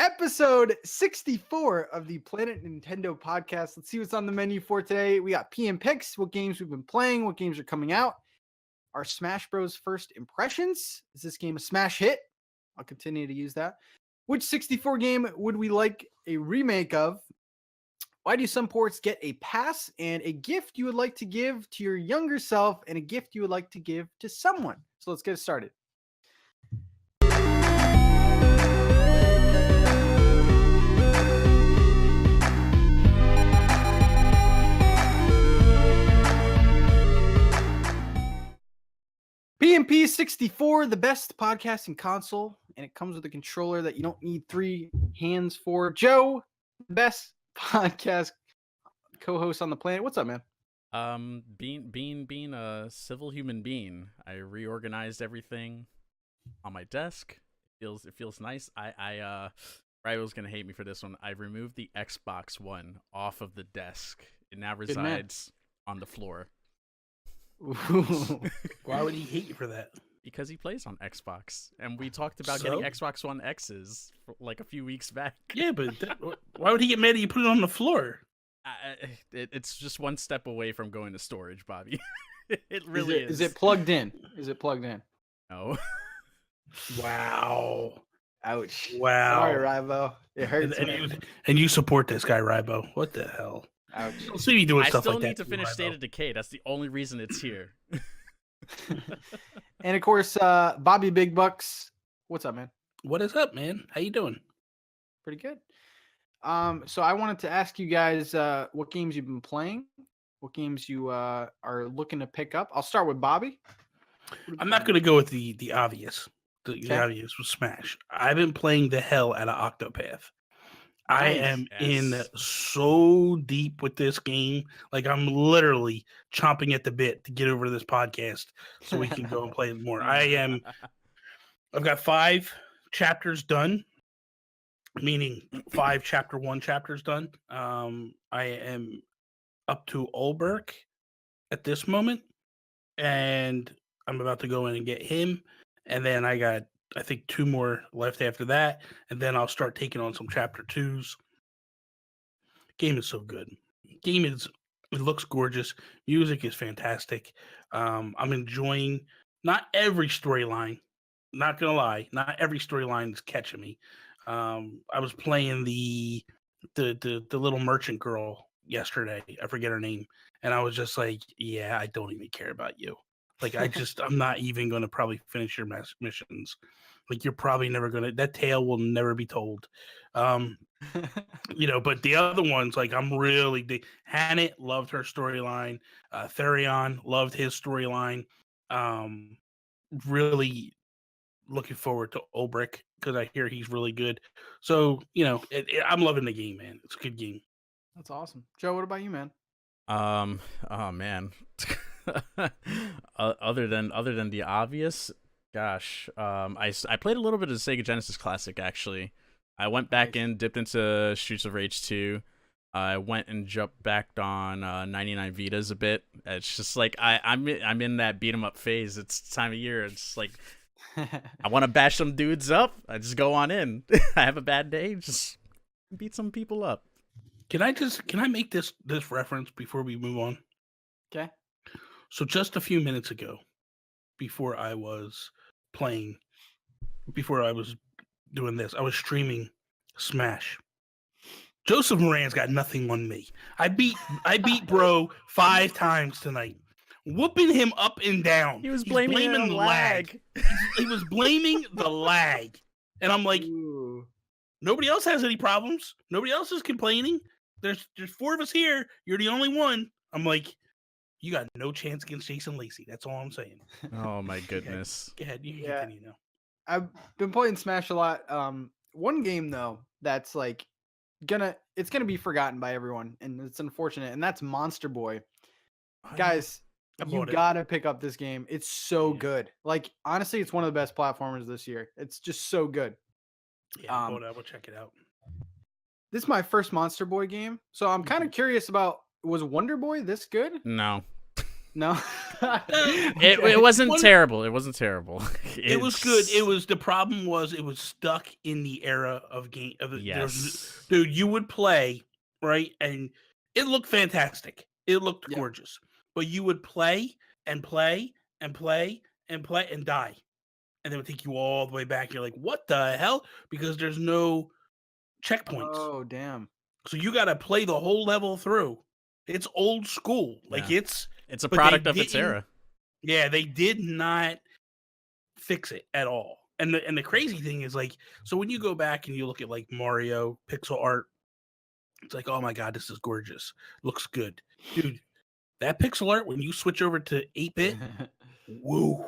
Episode 64 of the Planet Nintendo podcast. Let's see what's on the menu for today. We got PM picks, what games we've been playing, what games are coming out, our Smash Bros. First impressions. Is this game a smash hit? I'll continue to use that. Which 64 game would we like a remake of? Why do some ports get a pass? And a gift you would like to give to your younger self, and a gift you would like to give to someone. So let's get started. PNP 64, the best podcasting console, and it comes with a controller that you don't need three hands for. Joe, the best podcast co-host on the planet. What's up, man? Being a civil human being, I reorganized everything on my desk. It feels nice. Rival's gonna hate me for this one. I removed the Xbox One off of the desk. It now resides on the floor. Why would he hate you for that? Because he plays on Xbox, and we talked about getting Xbox One X's like a few weeks back. Yeah, but why would he get mad that you put it on the floor? It's just one step away from going to storage, Bobby. It really is. Is it plugged in? Is it plugged in? No. Wow. Ouch. Wow. Sorry, Rivo. It hurts. And you support this guy, Ribo. What the hell? Ouch. I'll see you doing I stuff still like that. need to finish State of Decay. That's the only reason it's here. And of course, Bobby Big Bucks. What's up, man? What is up, man? How you doing? Pretty good. So I wanted to ask you guys what games you've been playing, what games you are looking to pick up. I'll start with Bobby. I'm not going to go with the obvious. The obvious was Smash. I've been playing the hell out of Octopath. I am in so deep with this game. Like, I'm literally chomping at the bit to get over to this podcast so we can go and play more. I've got 5 chapters done, meaning 5 chapter 1 chapters done. I am up to Olberg at this moment, and I'm about to go in and get him. And then I got, I think, 2 more left after that, and then I'll start taking on some chapter 2s. Game is so good. It looks gorgeous. Music is fantastic. I'm enjoying not every storyline. Not gonna lie, not every storyline is catching me. I was playing the little merchant girl yesterday. I forget her name, and I was just like, yeah, I don't even care about you. Like, I'm not even going to probably finish your missions. Like, you're probably never going to, that tale will never be told. But the other ones, like, Hannah loved her storyline. Therion loved his storyline. Really looking forward to Olbrich because I hear he's really good. So, I'm loving the game, man. It's a good game. That's awesome. Joe, what about you, man? Oh man. other than the obvious, gosh, I played a little bit of the Sega Genesis Classic actually. I went back in, dipped into Streets of Rage 2. I went and jumped back on 99 Vitas a bit. It's just like I'm in that beat 'em up phase. It's time of year. It's like I want to bash some dudes up. I just go on in. I have a bad day, just beat some people up. Can I make this reference before we move on? Okay. So just a few minutes ago, before I was doing this, I was streaming Smash. Joseph Moran's got nothing on me. I beat bro 5 times tonight, whooping him up and down. He was blaming the lag. He was blaming the lag, and I'm like, ooh. Nobody else has any problems. Nobody else is complaining. There's 4 of us here. You're the only one. I'm like, you got no chance against Jason Lacey. That's all I'm saying. Oh my goodness. Go ahead. You continue now. I've been playing Smash a lot. One game though that's like it's gonna be forgotten by everyone, and it's unfortunate, and that's Monster Boy. Guys, you gotta pick up this game. It's so good. Like, honestly, it's one of the best platformers this year. It's just so good. Yeah, I will check it out. This is my first Monster Boy game, so I'm kind of curious about, was Wonder Boy this good? No. No. It wasn't terrible. It wasn't terrible. It was good. It was the problem was it was stuck in the era of game. Yes. Dude, you would play right, and it looked fantastic. It looked Yep. gorgeous, but you would play and play and play and play and die, and they would take you all the way back. You're like, what the hell? Because there's no checkpoints, Oh damn. so you got to play the whole level through. It's old school, like Yeah. it's It's a but they product of its didn't- era. Yeah, they did not fix it at all. And the crazy thing is like, so when you go back and you look at like Mario pixel art, it's like, oh my god, this is gorgeous, looks good, dude. That pixel art when you switch over to 8-bit, whoa,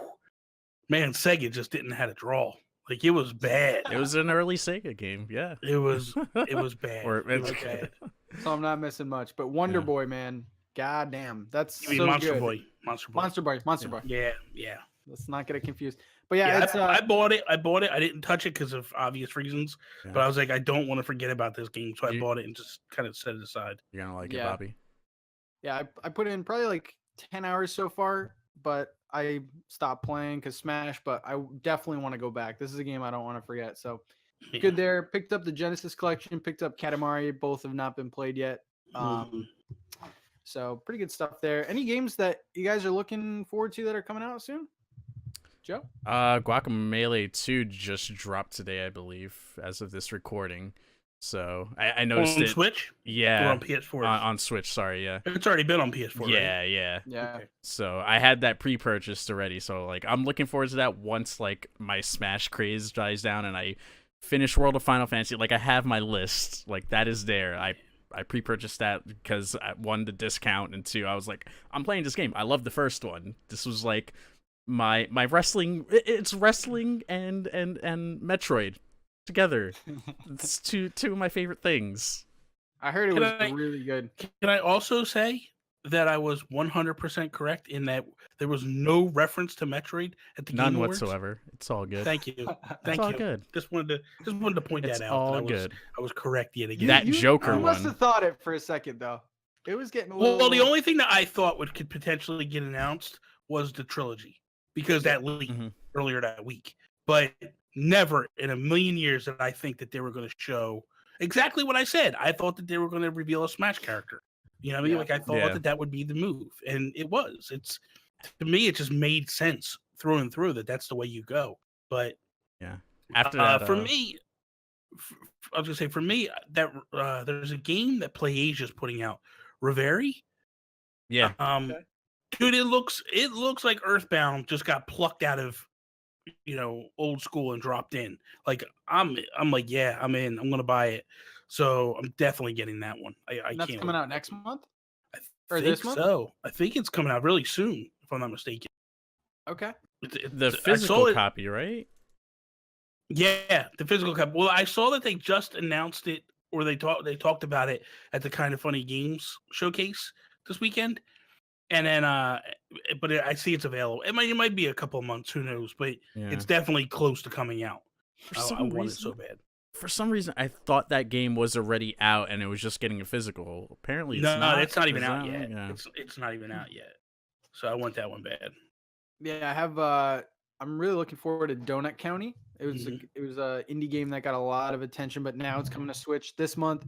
man, Sega just didn't know how to draw. Like it was bad. It was an early Sega game. Yeah. It was bad. Or It was bad. So I'm not missing much. But Wonder Yeah. Boy, man, god damn, that's You mean so Monster good. Boy? Monster Boy. Monster Boy. Yeah, yeah. Let's not get it confused. But yeah, Yeah, it's I bought it. I didn't touch it because of obvious reasons. Yeah. But I was like, I don't want to forget about this game, so I You- bought it and just kind of set it aside. You're gonna like Yeah. it, Bobby. yeah, I put in probably like 10 hours so far, but I stopped playing because Smash. But I definitely want to go back. This is a game I don't want to forget. So Yeah. good there. Picked up the Genesis collection. Picked up Katamari. Both have not been played yet. Mhm. So pretty good stuff there. Any games that you guys are looking forward to that are coming out soon? Joe? Guacamelee 2 just dropped today, I believe, as of this recording. So I noticed on it. Switch? Or Yeah, on PS4? on Switch. Sorry, yeah. It's already been on PS4. Yeah, right? yeah. Yeah. Okay. So I had that pre-purchased already. So like I'm looking forward to that once like my Smash craze dies down and I finish World of Final Fantasy. Like I have my list. Like that is there. I pre-purchased that because one, the discount, and two, I was like, I'm playing this game. I love the first one. This was like my wrestling. It's wrestling and Metroid together. It's two of my favorite things. I heard it Can was I- really good. Can I also say that I was 100% correct in that there was no reference to Metroid at the None Game Awards? whatsoever. It's all good. Thank you. It's Thank all you. good. Just wanted to point It's that out. all that good. I was correct yet again. That Joker You must one. have thought it for a second though. It was getting a little. Well, the only thing that I thought could potentially get announced was the trilogy because that leaked Mhm. earlier that week. But never in a million years did I think that they were going to show exactly what I said. I thought that they were going to reveal a Smash character. You know what I mean? Yeah. Like I thought Yeah. that would be the move, and it was. It's to me, it just made sense through and through that that's the way you go. But After that, for me, I was gonna say for me that there's a game that PlayAsia's putting out, Reverie. yeah, Okay. Dude, it looks like Earthbound just got plucked out of old school and dropped in. Like I'm like, yeah, I'm in. I'm gonna buy it. So I'm definitely getting that one. I And that's can't coming wait. out next month. I or think this month? so. I think it's coming out really soon, if I'm not mistaken. Okay. the I saw physical it- copy, right? Yeah, the physical copy. Well, I saw that they just announced it, or they talked about it at the Kind of Funny Games showcase this weekend, and then I see it's available. It might be a couple of months, who knows? But Yeah. it's definitely close to coming out. For I some want it reason, so bad. for some reason, I thought that game was already out and it was just getting a physical. Apparently, it's No, not. it's not even Is out that- yet. Yeah. It's not even out yet. So I want that one bad. Yeah, I have. I'm really looking forward to Donut County. It was Mhm. it was a indie game that got a lot of attention, but now it's coming to Switch this month.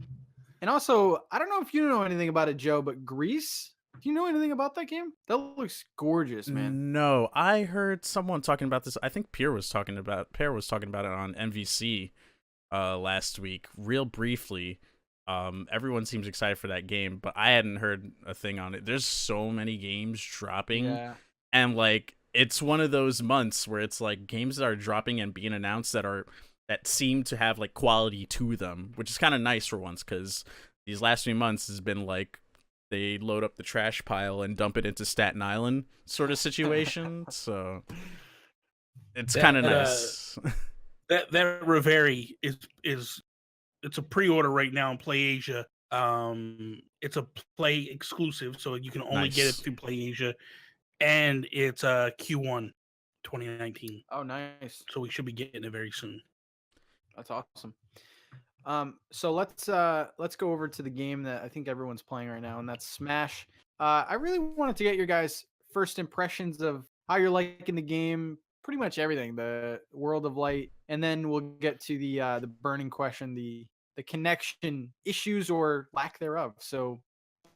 And also, I don't know if you know anything about it, Joe, but Grease. Do you know anything about that game? That looks gorgeous, man. No, I heard someone talking about this. I think Pierre was talking about it on MVC last week, real briefly. Everyone seems excited for that game, but I hadn't heard a thing on it. There's so many games dropping, Yeah. and like it's one of those months where it's like games that are dropping and being announced that seem to have like quality to them, which is kind of nice for once, because these last few months has been like they load up the trash pile and dump it into Staten Island sort of situation. So it's That, kind of uh, nice. That Reverie is it's a pre-order right now in PlayAsia. It's a Play exclusive, so you can only get it Nice. through PlayAsia, and it's Q1 2019. Oh, nice. So we should be getting it very soon. That's awesome. So let's go over to the game that I think everyone's playing right now, and that's Smash. I really wanted to get your guys' first impressions of how you're liking the game, pretty much everything, the World of Light, and then we'll get to the burning question, the connection issues or lack thereof. So,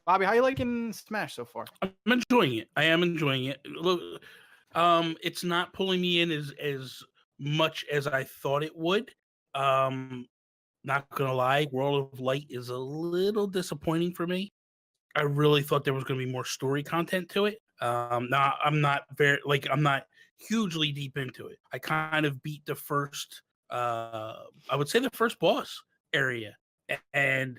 Bobby, how you liking Smash so far? I'm enjoying it. I am enjoying it. Look, it's not pulling me in as much as I thought it would. Not gonna lie, World of Light is a little disappointing for me. I really thought there was gonna be more story content to it. Now I'm not hugely deep into it. I kind of beat the first, I would say the first boss area, and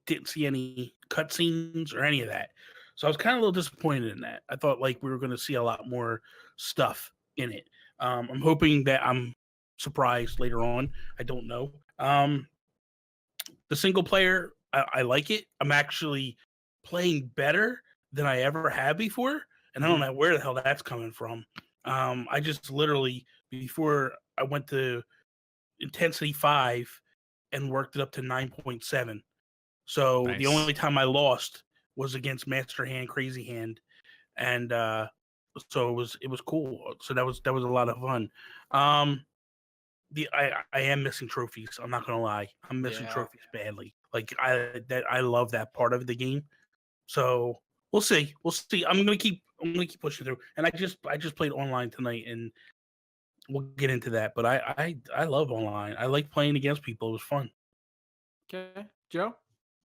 didn't see any cutscenes or any of that. So I was kind of a little disappointed in that. I thought like we were going to see a lot more stuff in it. I'm hoping that I'm surprised later on. I don't know. The single player, I like it. I'm actually playing better than I ever have before, and I don't know where the hell that's coming from. I just literally before I went to intensity 5 and worked it up to 9.7. So Nice. the only time I lost was against Master Hand, Crazy Hand, and so it was cool. So that was a lot of fun. I am missing trophies. I'm not gonna lie, I'm missing trophies badly. Like I love that part of the game. So we'll see. I'm gonna keep pushing through. And I just played online tonight, and we'll get into that. But I love online. I like playing against people. It was fun. Okay, Joe.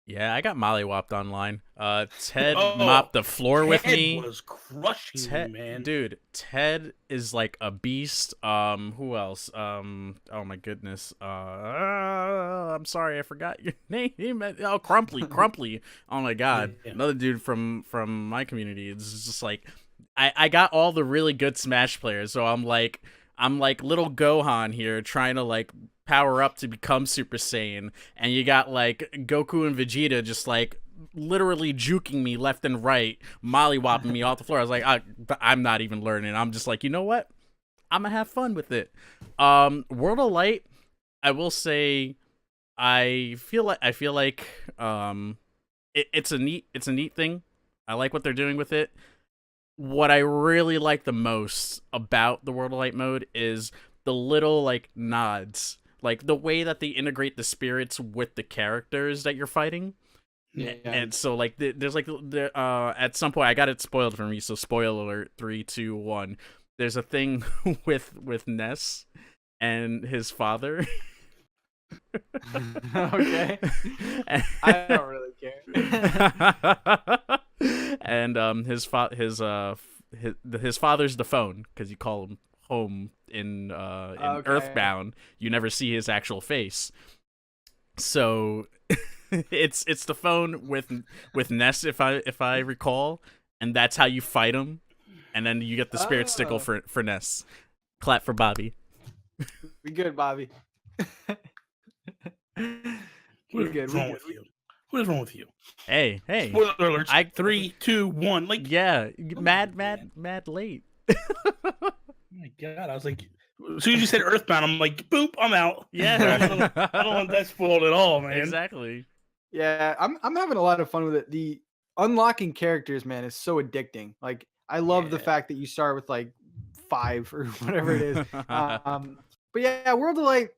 Yeah, I got mollywopped online. Ted Oh, mopped the floor with me. Ted was crushing me, man. Dude, Ted is like a beast. Who else? Oh my goodness. I'm sorry, I forgot your name. Oh, Crumply. Oh my god. Yeah. Another dude from my community. It's just like I got all the really good Smash players, so I'm like little Gohan here trying to like power up to become Super Saiyan, and you got like Goku and Vegeta just like literally juking me left and right, mollywopping me off the floor. I was like, I'm not even learning. I'm just like, you know what? I'm gonna have fun with it. World of Light, I will say, I feel like it's a neat thing. I like what they're doing with it. What I really like the most about the World of Light mode is the little like nods, like the way that they integrate the spirits with the characters that you're fighting. Yeah. And so like there's like at some point I got it spoiled for me, so spoiler alert, 3, 2, 1. There's a thing with Ness and his father. Okay. I don't really care. And his father's the phone, because you call him home in Okay. Earthbound. You never see his actual face. So it's the phone with Ness, if I recall, and that's how you fight him, and then you get the spirit stickle for Ness. Clap for Bobby. We good, Bobby. What is wrong with you? What is wrong with you? Hey. Spoiler alerts. 3, 2, 1. Like Yeah, mad late. oh my god! I was like, as soon as you said Earthbound, I'm like, boop, I'm out. Yeah. I don't want that spoiled at all, man. Exactly. Yeah, I'm having a lot of fun with it. The unlocking characters, man, is so addicting. Like, I love the fact that you start with like 5 or whatever it is. But yeah, World of Light,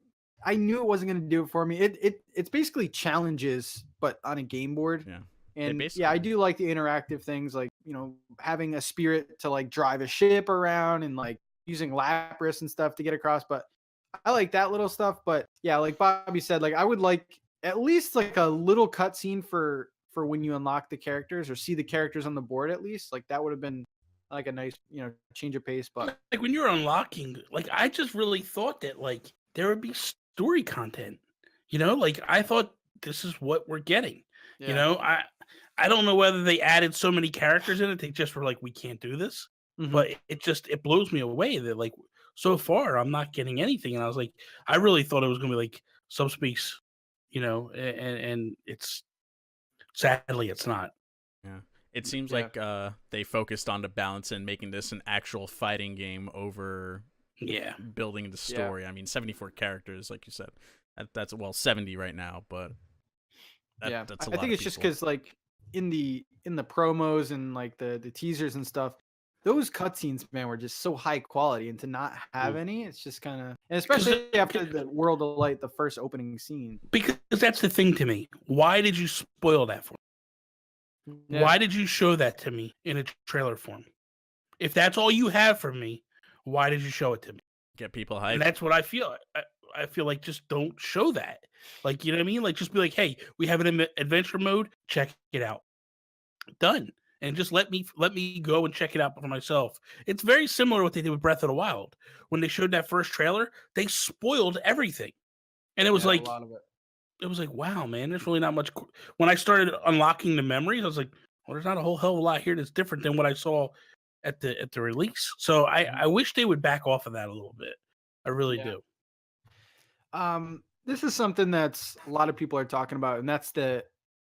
I knew it wasn't going to do it for me. It's basically challenges, but on a game board. Yeah. And yeah, I do like the interactive things, like, you know, having a spirit to like drive a ship around and like using Lapras and stuff to get across. But I like that little stuff. But yeah, like Bobby said, like I would like at least like a little cutscene for when you unlock the characters or see the characters on the board at least. Like that would have been like a nice, you know, change of pace. But like when you're unlocking, like I just really thought that like there would be story content. You know, like I thought this is what we're getting. yeah. You know, I don't know whether they added so many characters in it, they just were like, we can't do this. But it blows me away that like so far I'm not getting anything. And I was like, I really thought it was gonna be like Subspace, you know, and it's sadly it's not. Yeah. It seems like they focused on the balance and making this an actual fighting game over building the story. Yeah. I mean, 74 characters, like you said. That's 70 right now, but that's a lot. I think it's just because like in the promos and like the teasers and stuff, those cutscenes, man, were just so high quality, and to not have any, it's just kind of, and 'Cause especially it- after the World of Light, the first opening scene. because that's the thing to me. Why did you spoil that for me? Yeah. Why did you show that to me in a trailer form? If that's all you have for me, why did you show it to me? Get people And hyped. that's what I feel. I feel like just don't show that. Like, you know what I mean? Like, just be like, hey, we have an adventure mode. Check it out. Done. And just let me go and check it out for myself. It's very similar to what they did with Breath of the Wild. When they showed that first trailer, they spoiled everything. And it was Yeah, like, a lot of it. wow, man, there's really not much. When I started unlocking the memories, I was like, well, there's not a whole hell of a lot here that's different than what I saw at the release. So I wish they would back off of that a little bit. I really do. This is something that's a lot of people are talking about, and that's the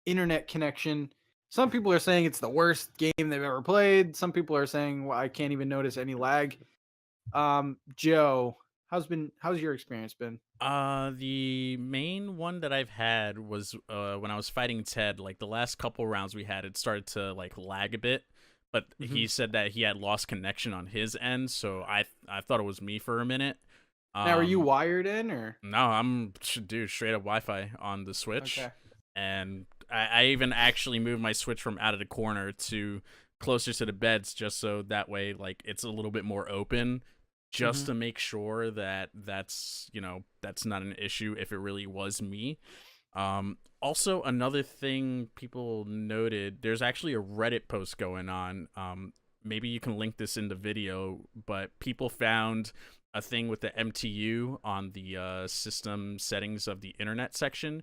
internet connection. Some people are saying it's the worst game they've ever played. Some people are saying, well, I can't even notice any lag. Joe, how's your experience been? The main one that I've had was when I was fighting Ted. Like the last couple rounds we had, it started to like lag a bit. But he said that he had lost connection on his end, so I thought it was me for a minute. Now, are you wired in or? No, I'm dude straight up Wi-Fi on the Switch, Okay. and I even actually moved my Switch from out of the corner to closer to the beds, just so that way like it's a little bit more open, just to make sure that that's not an issue if it really was me. Also, another thing people noted, there's actually a Reddit post going on. Maybe you can link this in the video, but people found a thing with the MTU on the system settings of the internet section,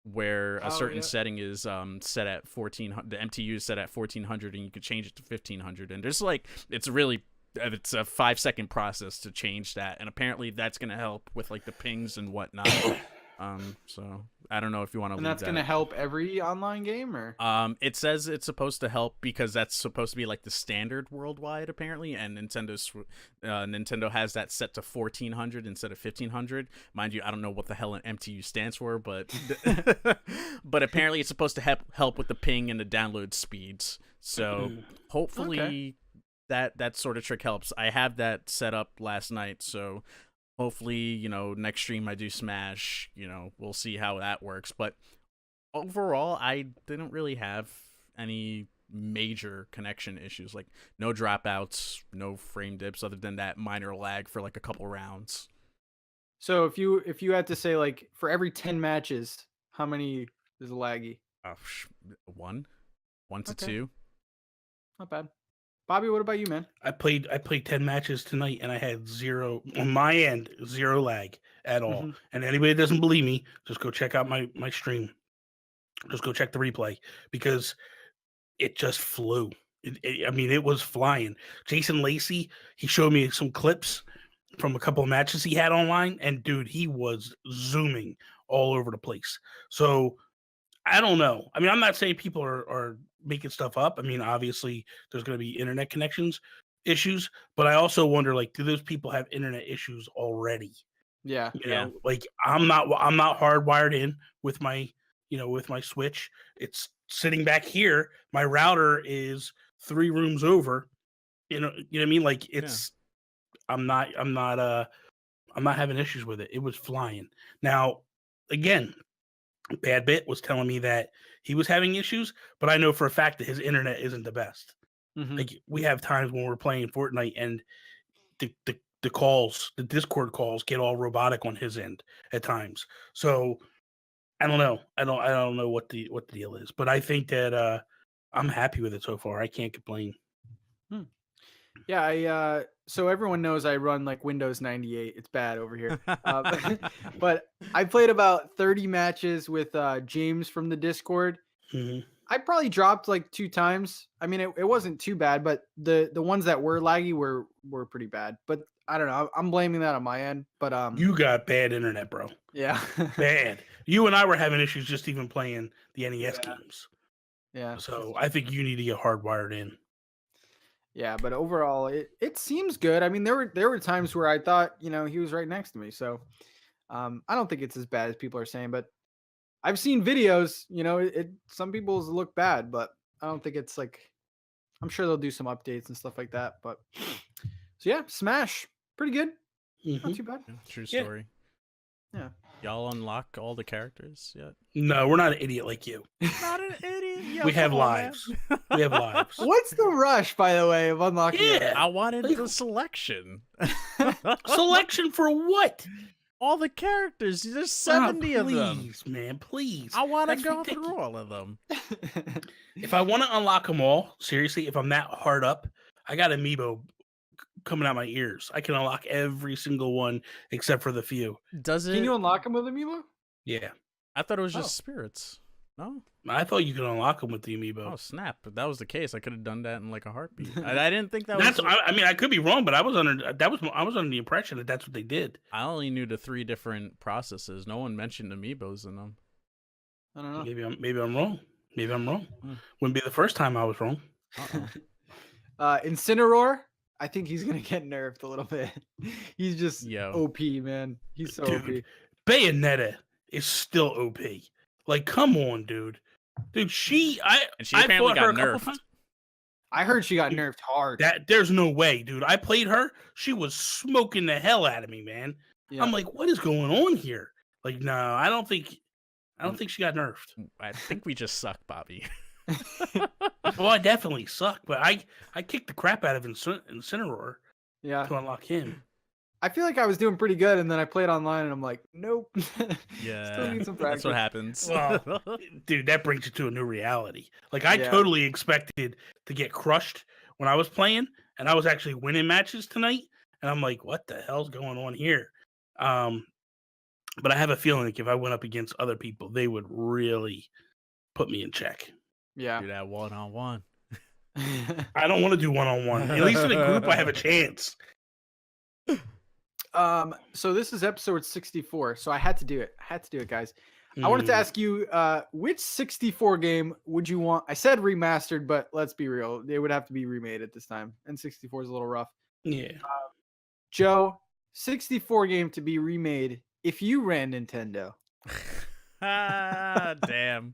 where a certain setting is set at 1400. The MTU is set at 1400, and you could change it to 1500. And there's like it's a 5-second process to change that, and apparently that's gonna help with like the pings and whatnot. So I don't know if you want to. And that's gonna help every online game, or? It says it's supposed to help because that's supposed to be like the standard worldwide apparently, and Nintendo has that set to 1400 instead of 1500. Mind you, I don't know what the hell an MTU stands for, but but apparently it's supposed to help with the ping and the download speeds. So hopefully that sort of trick helps. I have that set up last night, so hopefully, next stream I do Smash, we'll see how that works. But overall, I didn't really have any major connection issues, like no dropouts, no frame dips, other than that minor lag for like a couple rounds. So if you had to say, like, for every 10 matches, how many is laggy? 1 to 2. Not bad. Bobby, what about you, man? I played 10 matches tonight, and I had zero on my end, zero lag at all. And anybody that doesn't believe me, just go check out my stream. Just go check the replay, because it just flew. I mean, it was flying. Jason Lacey, he showed me some clips from a couple of matches he had online, and dude, he was zooming all over the place. So I don't know. I mean, I'm not saying people are making stuff up. I mean, obviously, there's going to be internet connections issues, but I also wonder, like, do those people have internet issues already? Yeah. You know, like I'm not hardwired in with my Switch. It's sitting back here. My router is 3 rooms over. You know what I mean? Like it's I'm not having issues with it. It was flying. Now, again, Bad Bit was telling me that he was having issues, but I know for a fact that his internet isn't the best. Like we have times when we're playing Fortnite and the calls, the Discord calls get all robotic on his end at times. So I don't know. I don't know what the deal is, but I think that I'm happy with it so far. I can't complain. Yeah, so everyone knows I run like Windows 98. It's bad over here. But I played about 30 matches with James from the Discord. I probably dropped like 2 times. I mean, it wasn't too bad, but the ones that were laggy were pretty bad. But I don't know. I'm blaming that on my end. But you got bad internet, bro. Yeah. Bad. You and I were having issues just even playing the NES games. Yeah. So I think you need to get hardwired in. Yeah, but overall, it seems good. I mean, there were times where I thought, he was right next to me. So I don't think it's as bad as people are saying, but I've seen videos, some people's look bad, but I don't think it's like I'm sure they'll do some updates and stuff like that. But so yeah, Smash, pretty good. Not too bad. Yeah, true story. Yeah. Y'all unlock all the characters yet? No, we're not an idiot like you. Not an idiot. Yo, We have come on, man. lives. We have lives. What's the rush, by the way, of unlocking? Yeah. I wanted Like- the selection. Selection for what? All the characters. There's 70 of them. Please, man, please. I want to That's go ridiculous. through all of them. If I want to unlock them all, seriously, if I'm that hard up, I got amiibo coming out my ears. I can unlock every single one except for the few. Does it? Can you unlock them with Amiibo? Yeah. I thought it was just Oh. spirits. No? I thought you could unlock them with the amiibo. Oh, snap. If that was the case, I could have done that in like a heartbeat. I didn't think that That's. was. I mean, I could be wrong, but I was under the impression that that's what they did. I only knew the 3 different processes. No one mentioned amiibos in them. I don't know. Maybe I'm wrong. Maybe I'm wrong. Hmm. Wouldn't be the first time I was wrong. Incineroar, I think he's gonna get nerfed a little bit. He's just Yo. OP, man. He's so Dude. OP. Bayonetta is still OP. Like, come on, dude. Dude, And she I apparently fought her got a couple nerfed. times. I heard she got nerfed hard. There's no way, dude. I played her. She was smoking the hell out of me, man. Yeah. I'm like, what is going on here? Like, no, I don't think she got nerfed. I think we just suck, Bobby. Well, I definitely suck, but I kicked the crap out of Incineroar yeah. to unlock him. I feel like I was doing pretty good, and then I played online, and I'm like, nope. Yeah. Still need some That's practice. what happens. Well, dude, that brings you to a new reality. Like, I Yeah. totally expected to get crushed when I was playing, and I was actually winning matches tonight, and I'm like, what the hell's going on here? But I have a feeling like if I went up against other people, they would really put me in check. Yeah. Do that 1-on-1. I don't want to do one-on-one. At least in a group, I have a chance. So this is episode 64. So I had to do it. Guys. I wanted to ask you, which 64 game would you want? I said remastered, but let's be real. They would have to be remade at this time. N64 is a little rough. Yeah. Joe, 64 game to be remade if you ran Nintendo. Ah, damn.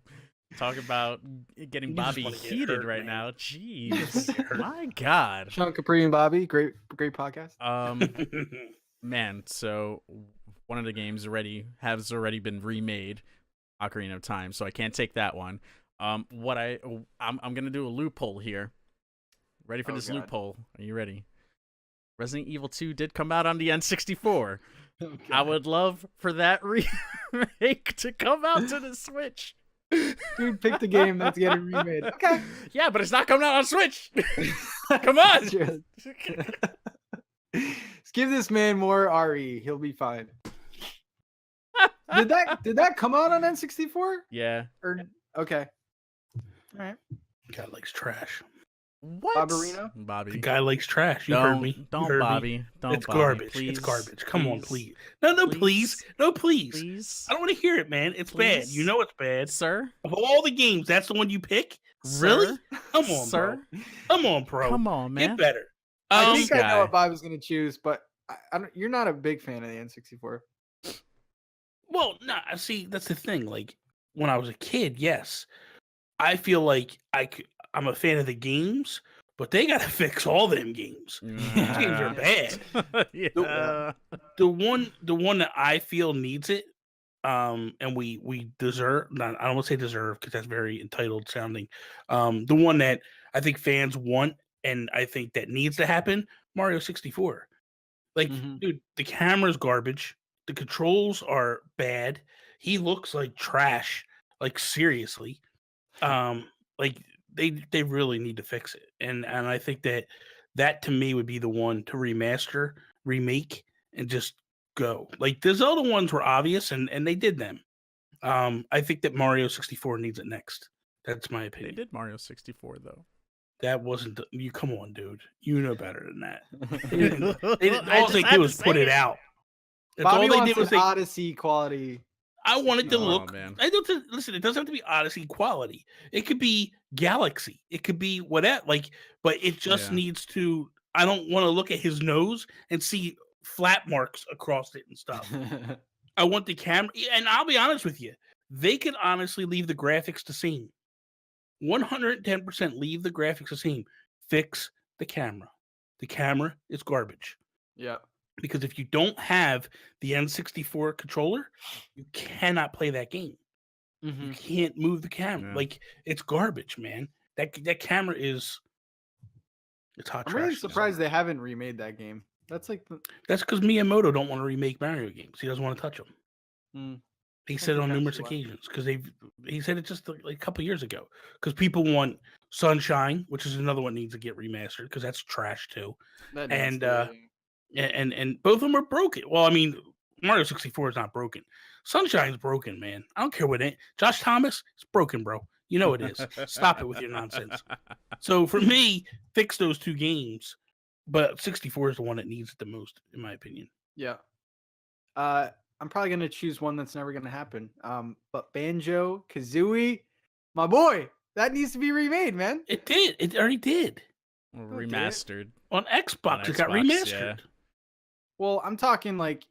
Talk about getting You just Bobby wanna get heated hurt, right man. now. You just wanna Jeez. get hurt. My God. Sean Capri and Bobby, great podcast. Man, so one of the games has already been remade, Ocarina of Time, so I can't take that one. I'm gonna do a loophole here. Ready for Oh, this God. loophole? Are you ready? Resident Evil 2 did come out on the N64. I would love for that remake to come out to the Switch. Dude, pick the game that's getting remade. Okay. Yeah, but it's not coming out on Switch. Come on. Sure. Let's give this man more RE. He'll be fine. Did that come out on N64? Yeah. Or okay. All right. Guy likes trash. What? Barbarino? Bobby. The guy likes trash. You heard me. You Don't, heard me. Bobby. Don't, It's Bobby. garbage. Please, It's garbage. Come on, please. please. No, please. No, please. Please. I don't want to hear it, man. It's bad. Please. You know it's bad. Sir? Of all the games, that's the one you pick? Really? Sir? Come on, Sir? bro. Come on, bro. Come on, man. Get better. I Um, think I know guy. what Bob was going to choose, but I don't, you're not a big fan of the N64. Well, no, see, that's the thing. Like, when I was a kid, yes. I feel like I'm a fan of the games, but they got to fix all them games. These games are bad. Yeah. The one that I feel needs it, and we deserve. Not, I don't want to say deserve because that's very entitled sounding. The one that I think fans want and I think that needs to happen, Mario 64. Like, Mhm. dude, the camera's garbage. The controls are bad. He looks like trash. Like, seriously. Like they really need to fix it. And I think that to me would be the one to remaster, remake, and just go. Like, the Zelda ones were obvious and they did them. I think that Mario 64 needs it next. That's my They opinion. did Mario 64 though. That wasn't you. Come on, dude. You know better than that. I All just they had did to was say put it out. That's Bobby all they wants did was an they. Odyssey quality. I want it to Oh, look. man. I don't listen. It doesn't have to be Odyssey quality. It could be Galaxy. It could be whatever. Like, but it just Yeah. needs to. I don't want to look at his nose and see flat marks across it and stuff. I want the camera. And I'll be honest with you, they could honestly leave the graphics the same. 110% leave the graphics the same. fix the camera. The camera is garbage. Yeah. Because if you don't have the N64 controller, you cannot play that game. You can't move the camera. Yeah. Like, it's garbage, man. That camera is it's hot I'm trash. really surprised they haven't remade that game. That's like That's because Miyamoto don't want to remake Mario games. He doesn't want to touch them. Mm. He I said think on that's numerous why. occasions because he said it just like a couple years ago because people want Sunshine, which is another one that needs to get remastered because that's trash too. That And needs to- and both of them are broken. Well, I mean, Mario 64 is not broken. Sunshine's broken, man. I don't care what it. Josh Thomas, it's broken, bro. You know it is. Stop it with your nonsense. So for me, fix those two games, but 64 is the one that needs it the most, in my opinion. Yeah. I'm probably gonna choose one that's never gonna happen. But Banjo Kazooie, my boy, that needs to be remade, man. It did. It already did. Remastered. On Xbox, it got Xbox, remastered. yeah. Well, I'm talking like.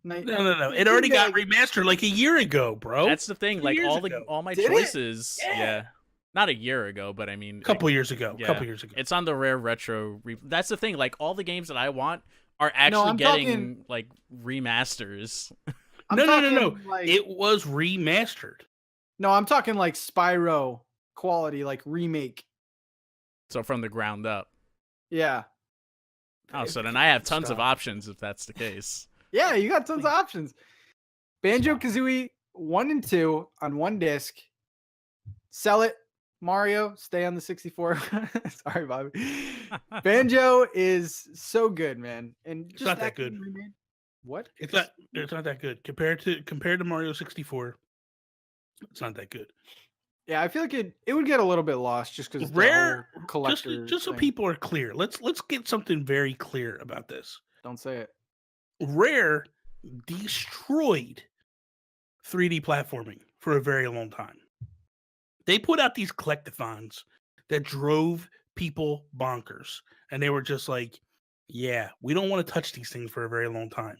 No. It already got remastered like a year ago, bro. That's the thing. 2 Like years ago. all my Did it? choices. Yeah. Yeah. Not a year ago, but I mean, A couple years ago. yeah. It's on the rare retro. That's the thing. Like all the games that I want are actually I'm getting talking- like remasters. I'm No. talking Like, It was remastered. No, I'm talking like Spyro quality, like remake. So from the ground up. Yeah. Oh, so then I have tons of Stop. options if that's the case. Yeah, you got tons of options. Banjo Kazooie 1 and 2 on one disc. Sell it. Mario, stay on the 64. Sorry, Bobby. Banjo is so good, man. And just not that good. game remade- What? It's not that good compared to Mario 64. It's not that good. Yeah, I feel like it would get a little bit lost just because Rare collector. Just so thing. people are clear. Let's get something very clear about this. Don't say it. Rare destroyed 3D platforming for a very long time. They put out these collectathons that drove people bonkers. And they were just like, yeah, we don't want to touch these things for a very long time.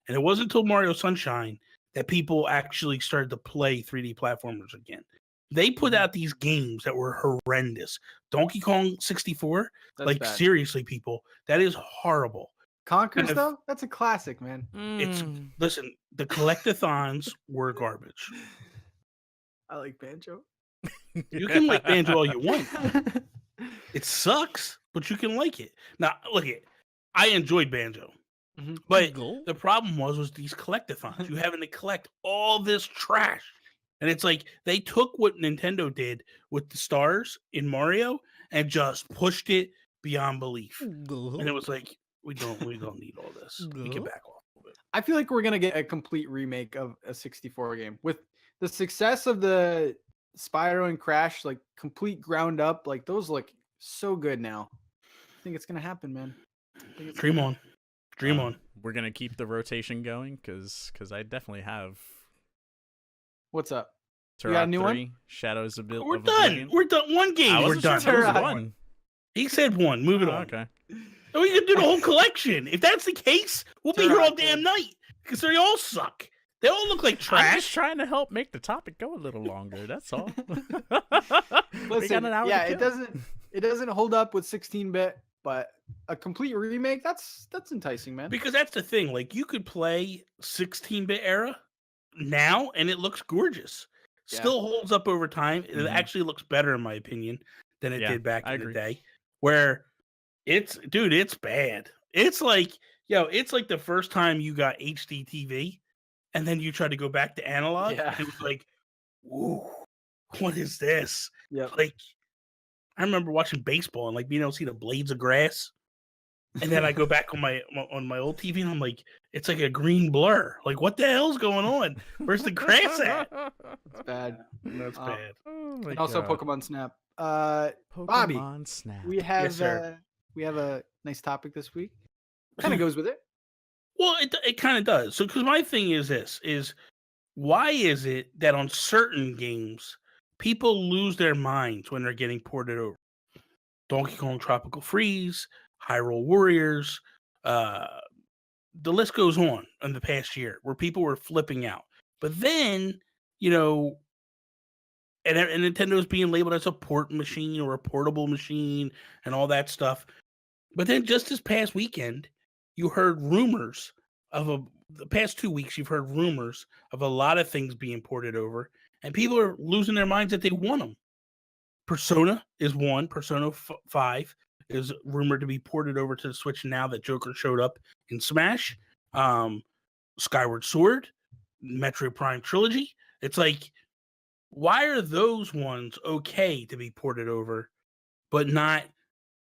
And it wasn't until Mario Sunshine that people actually started to play 3D platformers again. They put out these games that were horrendous. Donkey Kong 64, That's like bad. seriously, people, that is horrible. Conquers, if- though? That's a classic, man. Listen, the collectathons were garbage. I like Banjo. You can like Banjo all you want. It sucks, but you can like it. Now, look it. I enjoyed Banjo, but the problem was these collectathons. You having to collect all this trash, and it's like they took what Nintendo did with the stars in Mario and just pushed it beyond belief. And it was like, we don't need all this. We can back off a little bit. I feel like we're gonna get a complete remake of a 64 game with the success of the Spyro and Crash, like complete ground up. Like those look so good now. I think it's gonna happen, man. Dream on. We're gonna keep the rotation going because I definitely have. What's up? Turok You got a new 3, one? Shadows of We're of done. Oblivion. We're done. One game. I We're wasn't done. sure if it was Turok. one. He said one. Move it on. Okay. And we can do the whole collection. If that's the case, we'll be here all Turok, damn man. night because they all suck. They all look like I'm just trash. trying to help make the topic go a little longer. That's all. We Listen, got an hour yeah, to it kill. doesn't hold up with 16-bit, but a complete remake, that's enticing, man. Because that's the thing. Like you could play 16-bit era now, and it looks gorgeous. Yeah. Still holds up over time. It Mhm. actually looks better, in my opinion, than it Yeah, did back I in agree. the day. Where it's bad. It's like the first time you got HD TV, and then you try to go back to analog. Yeah. And it was like, whoa, what is this? Yep. Like, I remember watching baseball and like being able to see the blades of grass. And then I go back on my old TV and I'm like, it's like a green blur. Like, what the hell's going on? Where's the grass at? It's bad. That's Uh, bad. Oh my And also God. Pokemon Snap. Pokemon Bobby, Snap. We have sir. we have a nice topic this week. Kind of goes with it. Well, it kind of does. So, because my thing is this: is why is it that on certain games people lose their minds when they're getting ported over? Donkey Kong Tropical Freeze, Hyrule Warriors, the list goes on in the past year where people were flipping out. But then, and Nintendo's being labeled as a port machine or a portable machine and all that stuff. But then just this past weekend, you heard rumors the past 2 weeks, you've heard rumors of a lot of things being ported over, and people are losing their minds that they want them. Persona is one. Persona 5 is rumored to be ported over to the Switch now that Joker showed up in Smash. Skyward Sword, Metroid Prime Trilogy. It's like, why are those ones okay to be ported over, but not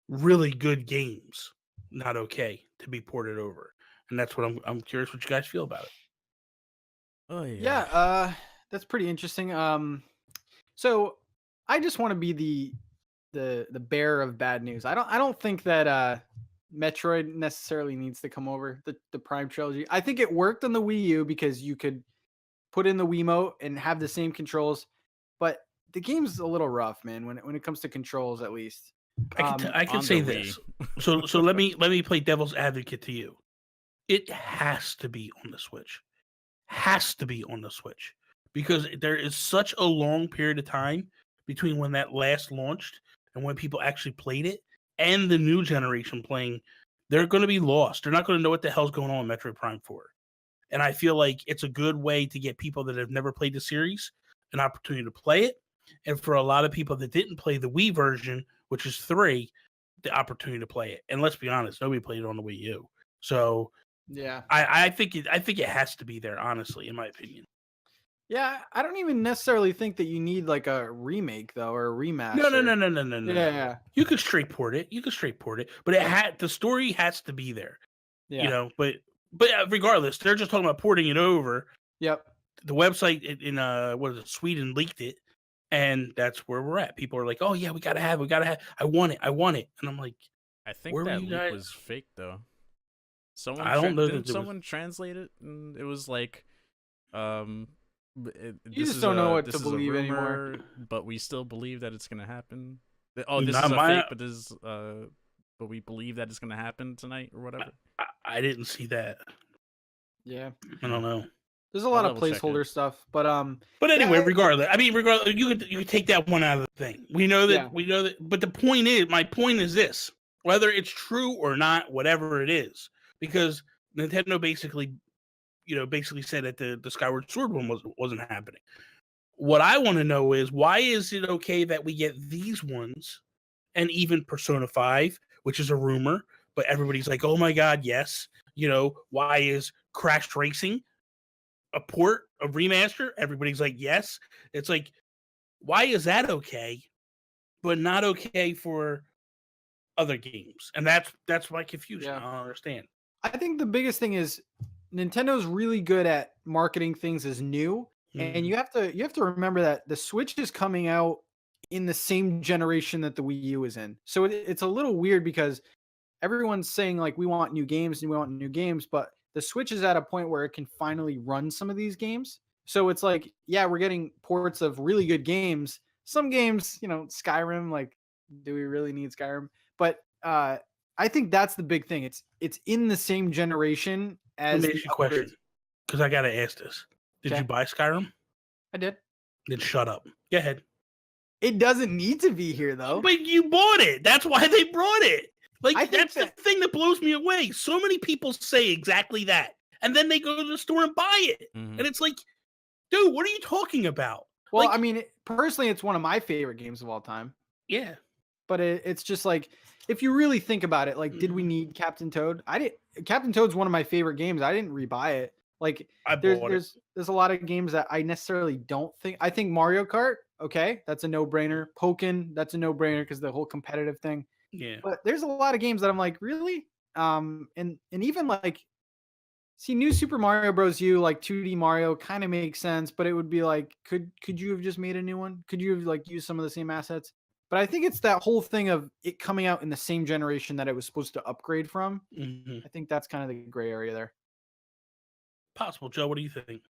really good games not okay to be ported over? And that's what I'm curious what you guys feel about it. Oh yeah. Yeah, that's pretty interesting. So I just want to be the bearer of bad news. I don't think that Metroid necessarily needs to come over the Prime trilogy. I think it worked on the Wii U because you could put in the Wiimote and have the same controls, but the game's a little rough, man. When it comes to controls, at least. I can on say the this. Wii. So let me play devil's advocate to you. It has to be on the Switch. Has to be on the Switch because there is such a long period of time between when that last launched and when people actually played it and the new generation playing. They're going to be lost. They're not going to know what the hell's going on with Metroid Prime 4. And I feel like it's a good way to get people that have never played the series an opportunity to play it. And for a lot of people that didn't play the Wii version, which is 3, the opportunity to play it. And let's be honest, nobody played it on the Wii U. So Yeah. I think it has to be there, honestly, in my opinion. Yeah, I don't even necessarily think that you need like a remake though or a remaster. No. Yeah. You could straight port it. But the story has to be there. Yeah. You know, but regardless, they're just talking about porting it over. Yep. The website in what is it, Sweden leaked it, and that's where we're at. People are like, "Oh yeah, we gotta have. I want it, and I'm like, I think where were that you leak guys? was fake though. I don't know Didn't that someone translate it? And it was like, You just don't know what this to is believe a anymore. rumor, but we still believe that it's gonna happen. Oh, this Not is a my- fake, but but we believe that it's gonna happen tonight or whatever. I didn't see that. Yeah. I don't know. There's a lot of double check placeholder it. stuff, but But yeah, anyway, regardless, you could take that one out of the thing. We know that. But the point is, my point is this: whether it's true or not, whatever it is, because Nintendo basically said that the Skyward Sword one wasn't happening. What I want to know is why is it okay that we get these ones and even Persona 5, which is a rumor, but everybody's like, oh my god, yes. Why is Crash Racing a port, a remaster? Everybody's like, yes. It's like, why is that okay, but not okay for other games? And that's my confusion. Yeah. I don't understand. I think the biggest thing is Nintendo's really good at marketing things as new, and you have to remember that the Switch is coming out in the same generation that the Wii U is in. So it's a little weird because everyone's saying like we want new games and we want new games, but the Switch is at a point where it can finally run some of these games. So it's like, yeah, we're getting ports of really good games. Some games, Skyrim, like, do we really need Skyrim? But I think that's the big thing. It's in the same generation Let as me the ask you a question, upgrades. because I gotta ask this. Did Okay. you buy Skyrim? I did. Then shut up. Go ahead. It doesn't need to be here though. But you bought it. That's why they brought it. I Like, think that's the thing that blows me away. So many people say exactly that. And then they go to the store and buy it. Mhm. And it's like, dude, what are you talking about? Well, Like, I mean, personally, it's one of my favorite games of all time. yeah. But it's just like, if you really think about it, like, did we need Captain Toad? I didn't. Captain Toad's one of my favorite games. I didn't rebuy it. Like, I bought it. there's a lot of games that I necessarily don't think. I think Mario Kart, okay, that's a no brainer. Pokken, that's a no brainer because the whole competitive thing. Yeah. But there's a lot of games that I'm like, really? And even like, see, New Super Mario Bros. U, like 2D Mario, kind of makes sense, but it would be like, could you have just made a new one? Could you have like used some of the same assets? But I think it's that whole thing of it coming out in the same generation that it was supposed to upgrade from. Mm-hmm. I think that's kind of the gray area there. Possible. Joe, what do you think?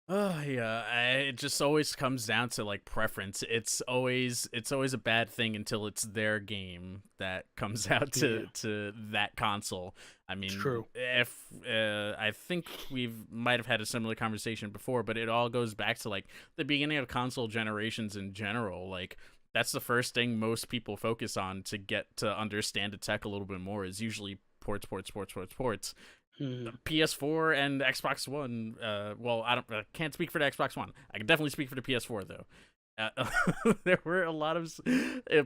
Oh yeah, it just always comes down to like preference. It's always a bad thing until it's their game that comes out Yeah, to that console. I it's mean, true. if I think we've might have had a similar conversation before, but it all goes back to like the beginning of console generations in general. Like that's the first thing most people focus on to get to understand the tech a little bit more is usually ports. Mhm. PS4 and Xbox One. Well, I can't speak for the Xbox One. I can definitely speak for the PS4 though. There were a lot of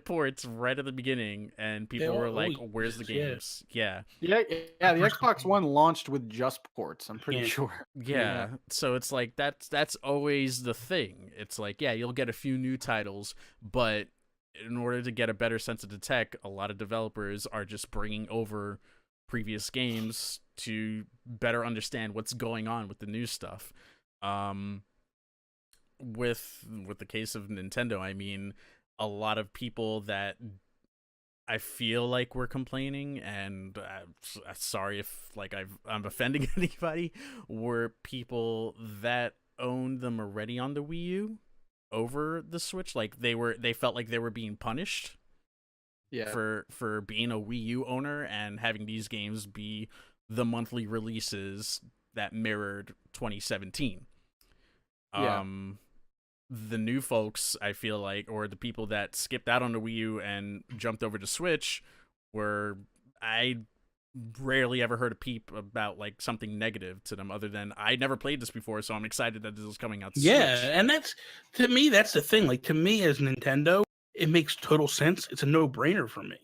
ports right at the beginning, and They people all were like, always "Where's the yeah. games?" Yeah, Yeah, The yeah. The first Xbox couple, One launched with just ports. I'm pretty yeah, sure. yeah. Yeah, yeah. So it's like that's always the thing. It's like, yeah, you'll get a few new titles, but in order to get a better sense of the tech, a lot of developers are just bringing over previous games to better understand what's going on with the new stuff. Um, with the case of Nintendo, I mean, a lot of people that I feel like we're complaining, and sorry if like I'm offending anybody, were people that owned them already on the Wii U over the Switch. Like they felt like they were being punished yeah, for being a Wii U owner and having these games be the monthly releases that mirrored 2017. yeah. Um, the new folks, I feel like, or the people that skipped out on the Wii U and jumped over to Switch, were I rarely ever heard a peep about like something negative to them other than I never played this before, so I'm excited that this is coming out to Yeah, Switch. and that's to me, that's the thing. Like to me, as Nintendo, it makes total sense. It's a no-brainer for me.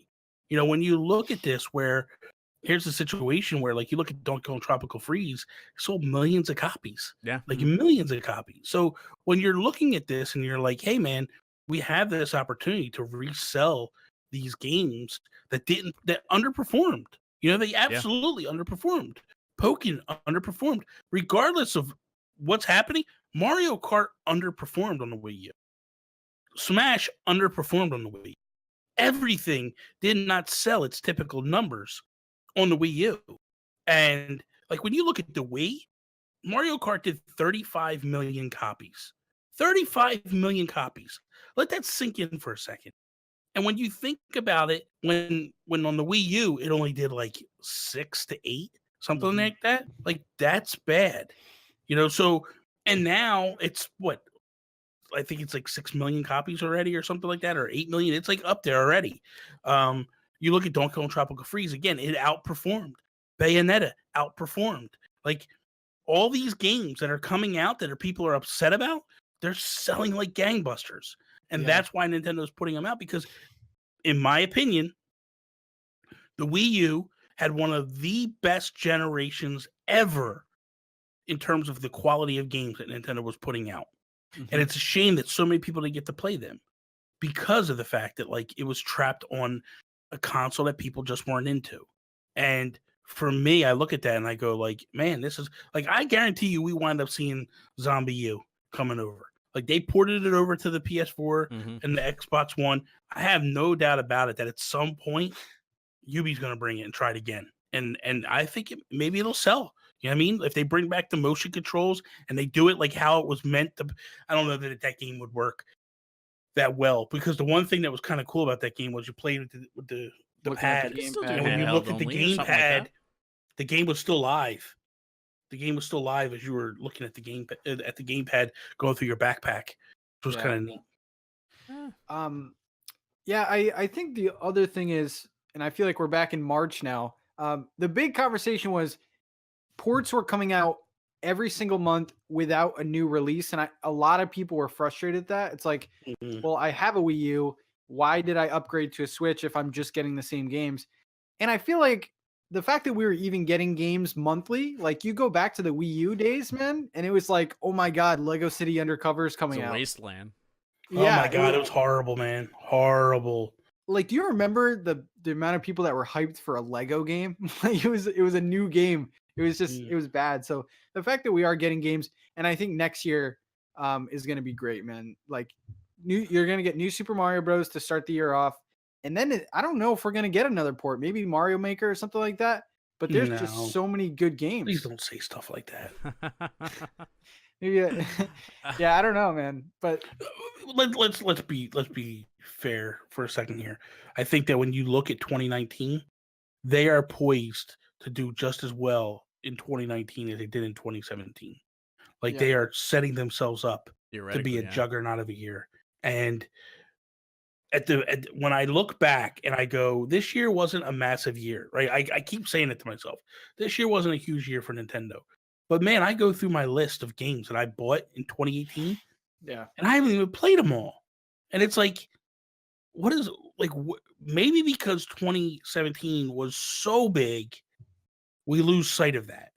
When you look at this, where here's the situation where, like, you look at Donkey Kong Tropical Freeze, it sold millions of copies, Yeah. like millions of copies. So when you're looking at this and you're like, hey, man, we have this opportunity to resell these games that underperformed. They Yeah. absolutely underperformed. Pokken underperformed, regardless of what's happening. Mario Kart underperformed on the Wii U. Smash underperformed on the Wii. Everything did not sell its typical numbers on the Wii U. And like when you look at the Wii, Mario Kart did 35 million copies. 35 million copies. Let that sink in for a second. And when you think about it, when on the Wii U it only did like 6 to 8, something Mhm. like that. Like that's bad. So and now it's what, I think it's like 6 million copies already or something like that, or 8 million. It's like up there already. You look at Donkey Kong Tropical Freeze again, it outperformed. Bayonetta outperformed. Like all these games that are coming out that people are upset about, they're selling like gangbusters. And Yeah. that's why Nintendo's putting them out because, in my opinion, the Wii U had one of the best generations ever in terms of the quality of games that Nintendo was putting out. And Mhm. it's a shame that so many people didn't get to play them because of the fact that like it was trapped on a console that people just weren't into. And for me, I look at that and I go like, man, this is like, I guarantee you we wind up seeing Zombie U coming over. Like they ported it over to the PS4 Mm-hmm. and the Xbox One. I have no doubt about it that at some point Yubi's going to bring it and try it again. And I think maybe it'll sell. You know what I mean? If they bring back the motion controls and they do it like how it was meant to, I don't know that game would work that well because the one thing that was kind of cool about that game was you played with the Looking at the You pad, can still do and when gamepad. you Yeah. look handheld at the only or something like gamepad, that. the game was still live. The game was still live as you were looking at the gamepad going through your backpack, which was Yeah. kind of neat. Eh. Um. Yeah. I think the other thing is, and I feel like we're back in March now. The big conversation was ports were coming out every single month without a new release, and a lot of people were frustrated at that. It's like, Mhm. well, I have a Wii U. Why did I upgrade to a Switch if I'm just getting the same games? And I feel like the fact that we were even getting games monthly, like you go back to the Wii U days, man, and it was like, oh my god, Lego City Undercover is It's coming a out. wasteland. Oh my Yeah, it god, was it was horrible, man. Horrible. like, do you remember the amount of people that were hyped for a Lego game? Like it was a new game. Mm. It was bad. So the fact that we are getting games, and I think next year is going to be great, man. Like you're going to get new Super Mario Bros to start the year off, and then I don't know if we're going to get another port, maybe Mario Maker or something like that. But there's just No, so many good please games. don't say stuff like that. Maybe. Yeah, I don't know, man. But Let's be fair for a second here. I think that when you look at 2019, they are poised to do just as well in 2019 as they did in 2017. Like yeah, they are setting themselves up to be Theoretically, a yeah. juggernaut of a year. And when I look back and I go, this year wasn't a massive year, right? I keep saying it to myself. This year wasn't a huge year for Nintendo. But man, I go through my list of games that I bought in 2018 yeah. and I haven't even played them all. And it's like, what is like maybe because 2017 was so big, we lose sight of that.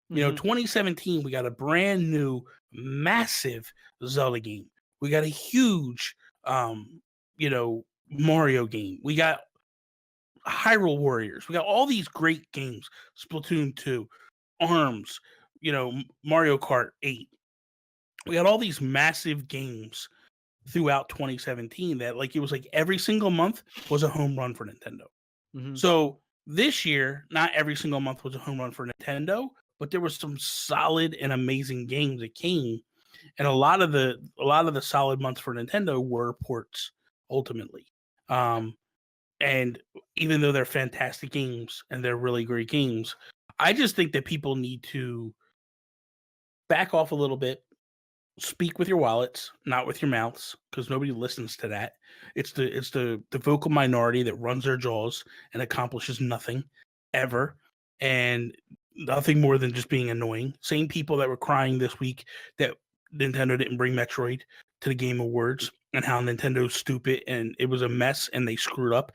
You know, Mhm. 2017, we got a brand new, massive Zelda game. We got a huge, Mario game. We got Hyrule Warriors. We got all these great games. Splatoon 2, ARMS, Mario Kart 8. We got all these massive games throughout 2017 that like it was like every single month was a home run for Nintendo. Mhm. So this year, not every single month was a home run for Nintendo, but there were some solid and amazing games that came, and a lot of the solid months for Nintendo were ports ultimately. Um, and even though they're fantastic games and they're really great games, I just think that people need to back off a little bit, speak with your wallets, not with your mouths, because nobody listens to that. It's the vocal minority that runs their jaws and accomplishes nothing ever, and nothing more than just being annoying. Same people that were crying this week that Nintendo didn't bring Metroid to the Game Awards and how Nintendo's stupid and it was a mess and they screwed up.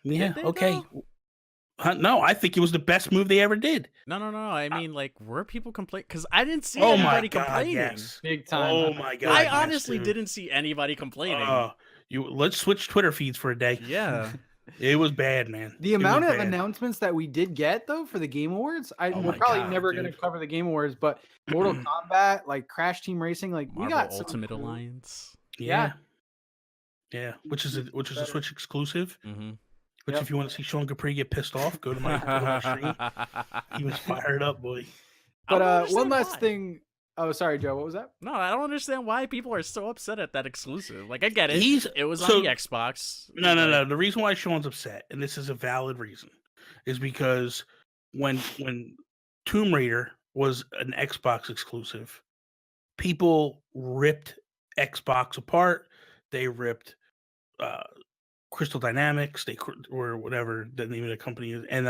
Yeah, Did they okay. though? No, I think it was the best move they ever did. No. I mean, like, were people complaining? Because I didn't see Oh my anybody god, complaining. yes. Big time. Oh my god, I yes, honestly dude. didn't see anybody complaining. Let's switch Twitter feeds for a day. Yeah. It was bad, man. The It was amount of bad. announcements that we did get though for the Game Awards, Oh we're my probably God, never dude. gonna cover the Game Awards, but Mortal Kombat, like Crash Team Racing, like we Marvel got some Ultimate cool- Alliance. Yeah, yeah. Which is a better. Switch exclusive. Mm-hmm. Which, Yep. if you want to see Sean Capri get pissed off, go to my stream. He was fired up, boy. I don't But one understand last why. thing. Oh, sorry, Joe. What was that? No, I don't understand why people are so upset at that exclusive. Like, I get it. He's It was on so the Xbox. no. The reason why Sean's upset, and this is a valid reason, is because when Tomb Raider was an Xbox exclusive, people ripped Xbox apart. They ripped uh, Crystal Dynamics, or whatever the name of the company is, and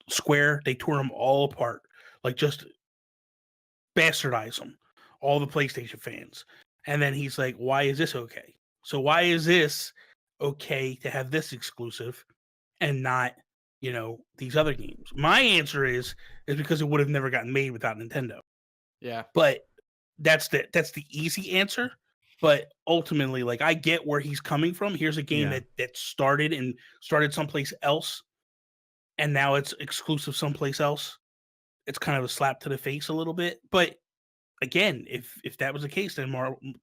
Square. They tore them all apart, like just bastardize them, all the PlayStation fans. And then he's like, "Why is this okay? So why is this okay to have this exclusive and not, these other games?" My answer is because it would have never gotten made without Nintendo. Yeah. But that's the easy answer. But ultimately, like I get where he's coming from. Here's a game Yeah. that started someplace else, and now it's exclusive someplace else. It's kind of a slap to the face a little bit. But again, if that was the case, then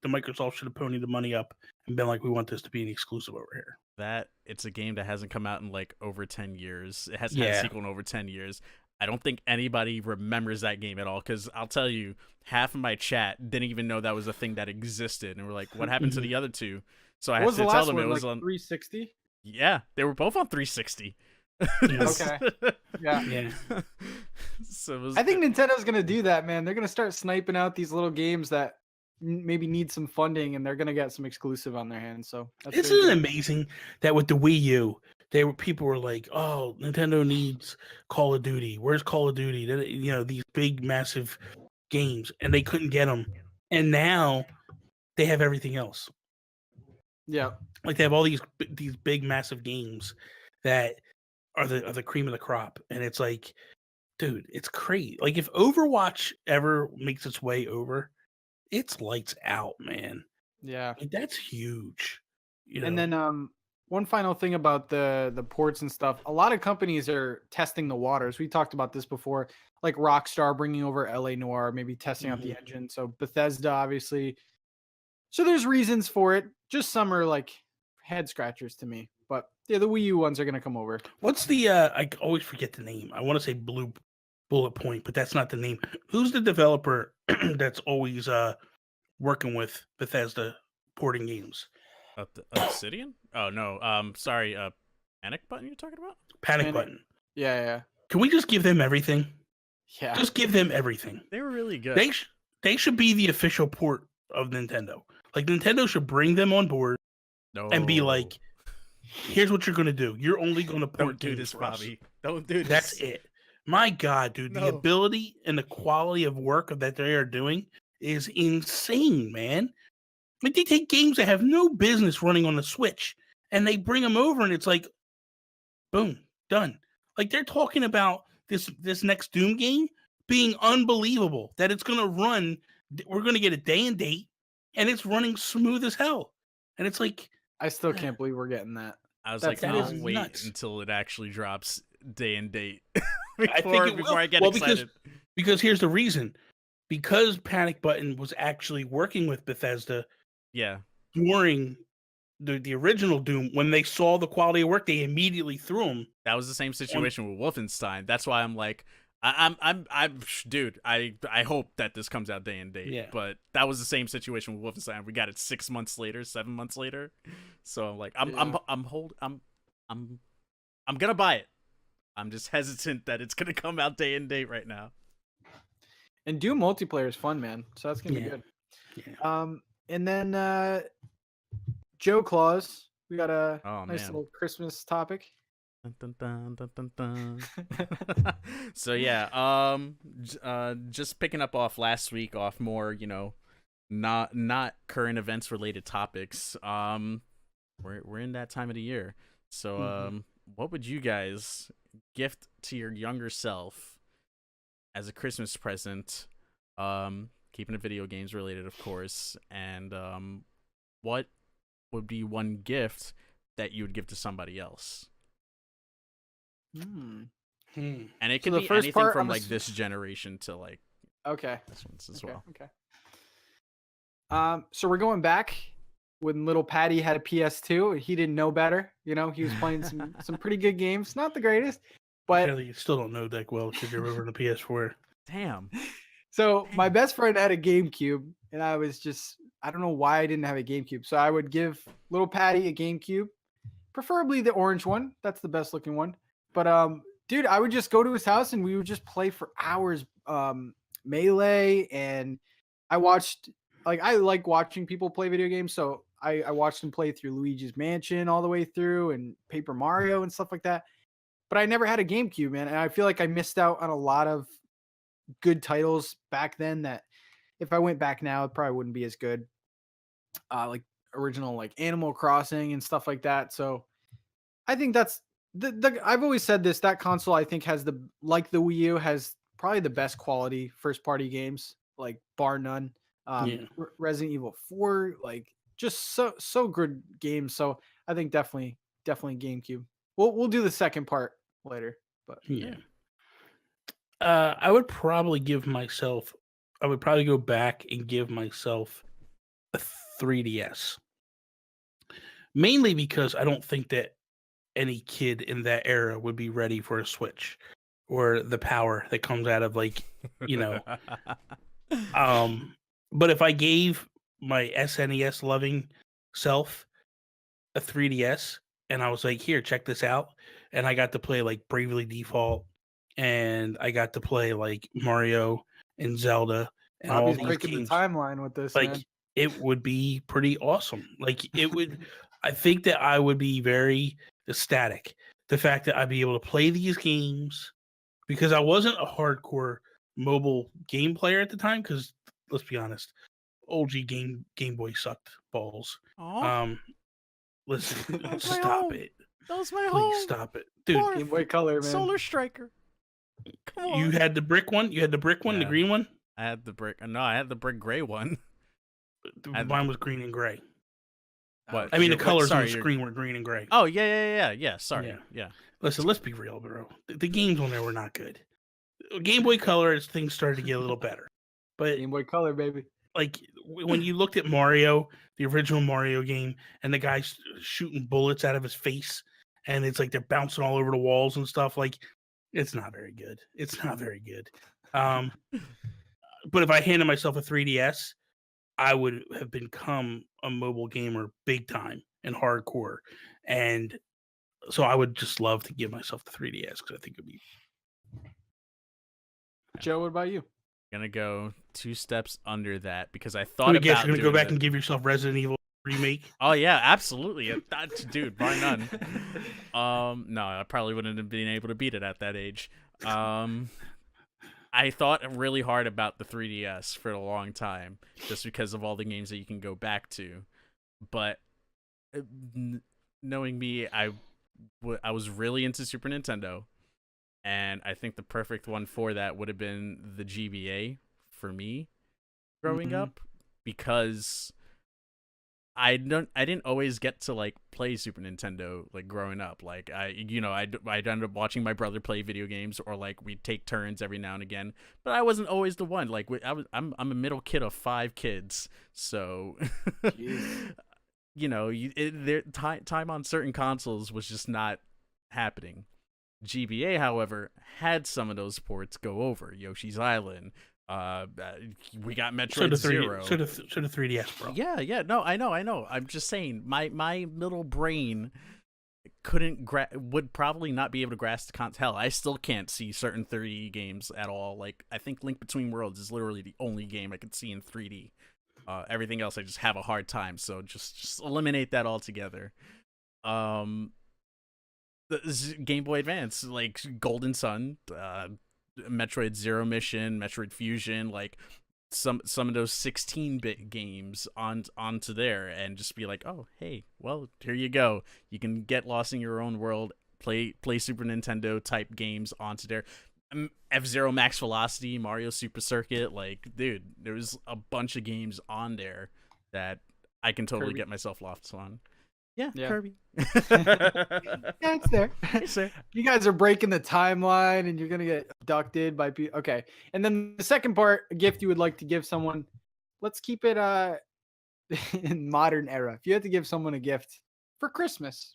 the Microsoft should have ponied the money up and been like, "We want this to be an exclusive over here." That it's a game that hasn't come out in like over 10 years. It hasn't had a Yeah. sequel in over 10 years. I don't think anybody remembers that game at all because I'll tell you, half of my chat didn't even know that was a thing that existed, and we're like, "What happened to the other two?" So I What had was to the tell last them one? it was Like on. 360. Yeah, they were both on 360. Yes. Okay. Yeah. Yeah. So it was, I think Nintendo's gonna do that, man. They're gonna start sniping out these little games that maybe need some funding, and they're gonna get some exclusive on their hands. So that's Isn't very it good. amazing that with the Wii U, people were like, "Oh, Nintendo needs Call of Duty. Where's Call of Duty?" These big, massive games, and they couldn't get them, and now they have everything else. Yeah. Like they have all these big, massive games that are the cream of the crop, and it's like, dude, it's crazy. Like if Overwatch ever makes its way over, it's lights out, man. Yeah. Like that's huge. And then one final thing about the ports and stuff. A lot of companies are testing the waters. We talked about this before, like Rockstar bringing over LA Noire, maybe testing out the engine. So Bethesda, obviously. So there's reasons for it. Just some are like head scratchers to me. But yeah, the Wii U ones are gonna come over. What's the I always forget the name. I want to say Blue Bullet Point, but that's not the name. Who's the developer that's always working with Bethesda porting games? Obsidian? Oh no. Sorry. Panic Button you're talking about? Panic Button. Yeah. Can we just give them everything? Yeah. Just give them everything. They were really good. They should be the official port of Nintendo. Like Nintendo should bring them on board and be like, here's what you're gonna do. You're only gonna port Don't do this, Bobby. Don't do this. That's it. My God, dude, the ability and the quality of work that they are doing is insane, man. Like they take games that have no business running on the Switch and they bring them over and it's like, boom, done. Like they're talking about this next Doom game being unbelievable, that it's gonna run. We're gonna get a day and date, and it's running smooth as hell. And it's like, I still can't believe we're getting that. I was That I'll is wait nuts. until it actually drops day and date I think it before will. I get Well, excited. Because here's the reason. Because Panic Button was actually working with Bethesda Yeah. during the original Doom, when they saw the quality of work, they immediately threw them. That was the same situation with Wolfenstein. That's why I'm like, I'm dude. I hope that this comes out day and date. Yeah. But that was the same situation with Wolfenstein. We got it 6 months later, 7 months later. So I'm like, I'm gonna buy it. I'm just hesitant that it's gonna come out day and date right now. And Doom multiplayer is fun, man. So that's gonna be good. Yeah. And then Joe Claus, we got a nice man. little Christmas topic. Dun, dun, dun, dun, dun, dun. So yeah, just picking up off last week, off more, not current events related topics. We're in that time of the year. So what would you guys gift to your younger self as a Christmas present? Keeping the video games related, of course, and what would be one gift that you would give to somebody else? Hmm. And it could the be first anything part, from I'm like this generation to like Okay. this one's as well. Okay. So we're going back when little Patty had a PS2 and he didn't know better. He was playing some pretty good games. Not the greatest, but Really, you still don't know that well because you're over on the PS4. Damn. So my best friend had a GameCube, and I don't know why I didn't have a GameCube. So I would give little Patty a GameCube, preferably the orange one. That's the best looking one. But dude, I would just go to his house and we would just play for hours. Melee, and I like watching people play video games. So I watched him play through Luigi's Mansion all the way through and Paper Mario and stuff like that. But I never had a GameCube, man, and I feel like I missed out on a lot of good titles back then that if I went back now, it probably wouldn't be as good. Like original like Animal Crossing and stuff like that. So I think that's I've always said this, that console I think has the Wii U has probably the best quality first party games, like bar none. Resident Evil 4, like just so good games. So I think definitely GameCube. We'll do the second part later, but yeah. I would probably go back and give myself a 3DS. Mainly because I don't think that any kid in that era would be ready for a Switch or the power that comes out of but if I gave my SNES loving self a 3DS and I was like, here, check this out, and I got to play like Bravely Default, and I got to play like Mario and Zelda and all these breaking games. the timeline with this, man. It would be pretty awesome. Like it would. I think that I would be very ecstatic. The fact that I'd be able to play these games, because I wasn't a hardcore mobile game player at the time. Because let's be honest, OG Game Boy sucked balls. Aww. Listen, stop it. That was my Please home. stop it, dude. Game Boy Color, man. Solar Striker. Come on. You had the brick one. You had the brick one, the green one. I had the brick. No, I had the brick gray one. Mine was green and gray. What? I mean, the colors on the screen were green and gray. Oh yeah. Sorry. Yeah. Listen, let's be real, bro. The games on there were not good. Game Boy Color, things started to get a little better, but Game Boy Color, baby. Like when you looked at Mario, the original Mario game, and the guy's shooting bullets out of his face, and it's like they're bouncing all over the walls and stuff. Like It's not very good. It's not very good. But if I handed myself a 3DS, I would have become a mobile gamer big time and hardcore. And so I would just love to give myself the 3DS because I think it'd be. Joe, what about you? Gonna go 2 steps under that because I Let thought me guess, about you're gonna go back the... and give yourself Resident Evil remake. Oh yeah, absolutely, dude, bar none. No, I probably wouldn't have been able to beat it at that age. I thought really hard about the 3DS for a long time, just because of all the games that you can go back to. But knowing me, I was really into Super Nintendo, and I think the perfect one for that would have been the GBA for me growing up, because I didn't always get to like play Super Nintendo like growing up. Like I'd end up watching my brother play video games, or like we'd take turns every now and again. But I wasn't always the one. Like I'm a middle kid of 5 kids, so time on certain consoles was just not happening. GBA, however, had some of those ports go over. Yoshi's Island. We got Metroid Zero. So the 3DS, bro. Yeah. No, I know. I'm just saying, my little brain would probably not be able to grasp the concept. Hell, I still can't see certain 3D games at all. Like, I think Link Between Worlds is literally the only game I could see in 3D. Everything else I just have a hard time. So just eliminate that altogether. The Game Boy Advance, like Golden Sun, Metroid Zero Mission, Metroid Fusion, like some of those 16-bit games onto there, and just be like, oh hey, well, here you go. You can get lost in your own world, play Super Nintendo type games onto there. F-Zero Max Velocity, Mario Super Circuit, like, dude, there's a bunch of games on there that I can totally get myself lost on. Yeah, Kirby. Yeah, it's there. It's there. You guys are breaking the timeline, and you're gonna get abducted by people. Okay, and then the second part, a gift you would like to give someone. Let's keep it in modern era. If you had to give someone a gift for Christmas,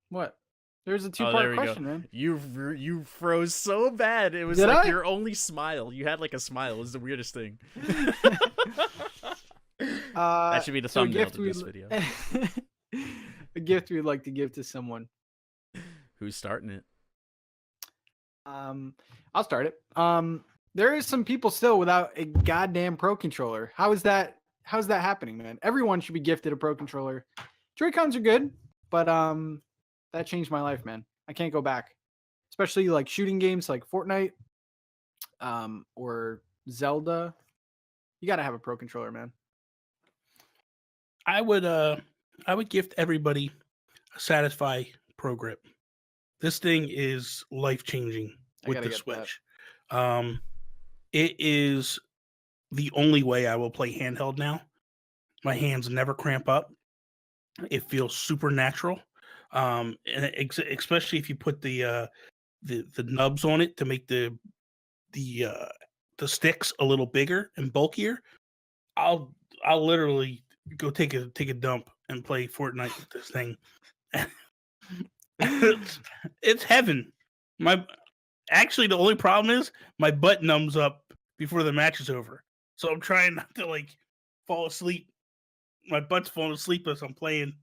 what? There's a 2-part question, man. You froze so bad. It was your only smile. You had like a smile. It was the weirdest thing. That should be the thumbnail to this video. A gift we'd like to give to someone. Who's starting it? I'll start it. There is some people still without a goddamn Pro Controller. How's that happening, man? Everyone should be gifted a Pro Controller. Joy-Cons are good, but that changed my life, man. I can't go back. Especially like shooting games like Fortnite, or Zelda. You gotta have a Pro Controller, man. I would gift everybody a Satisfy Pro Grip. This thing is life-changing with the Switch. It is the only way I will play handheld now. My hands never cramp up. It feels super natural, and especially if you put the nubs on it to make the sticks a little bigger and bulkier. I'll literally go take a dump and play Fortnite with this thing. It's heaven. Actually, the only problem is my butt numbs up before the match is over. So I'm trying not to like fall asleep. My butt's falling asleep as I'm playing.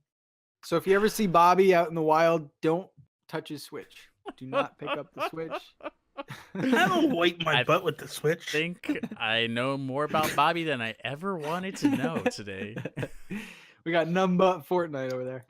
So if you ever see Bobby out in the wild, don't touch his Switch. Do not pick up the Switch. I don't wipe my butt with the Switch. I think I know more about Bobby than I ever wanted to know today. We got numb butt Fortnite over there.